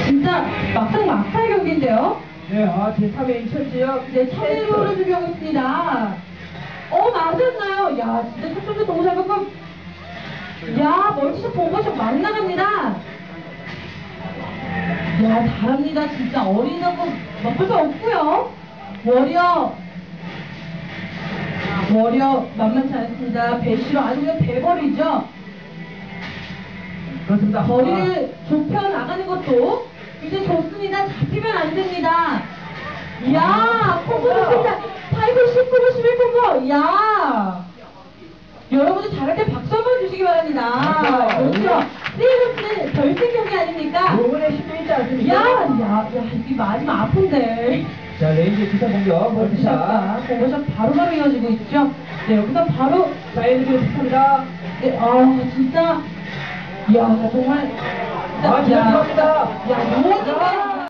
진짜 막상 막하의 경기인데요. 네, 제3회 2천지역. 네, 참외로를 준비하고 있습니다. 맞았나요? 야, 진짜 초점도 너무 잘 받고. 야, 멀티샷 보고샷 막 나갑니다. 야, 잘합니다. 진짜 어린다고 막을 수 없고요. 워리어 만만치 않습니다. 배시로 아주 그냥 대버리죠. 그렇습니다. 거리를 좁혀 나가는 것도 이제 좋습니다. 잡히면 안 됩니다. 이야, 콤보 좋습니다. 8구, 19구, 11콤보. 이야. 여러분들 잘할 때 박수 한번 주시기 바랍니다. 그렇죠. 스테이블스는 결승 경기 아닙니까? 응원의 힘이 있지 않습니까? 야, 이게 맞으면 아픈데. 자, 레인지 기사 공격, 멀티샷. 공격샷 바로바로 이어지고 있죠. 네, 여기서 바로. 사이드를 부탁합니다. 네, 진짜. 이야, 정말. 잘 들어갑니다.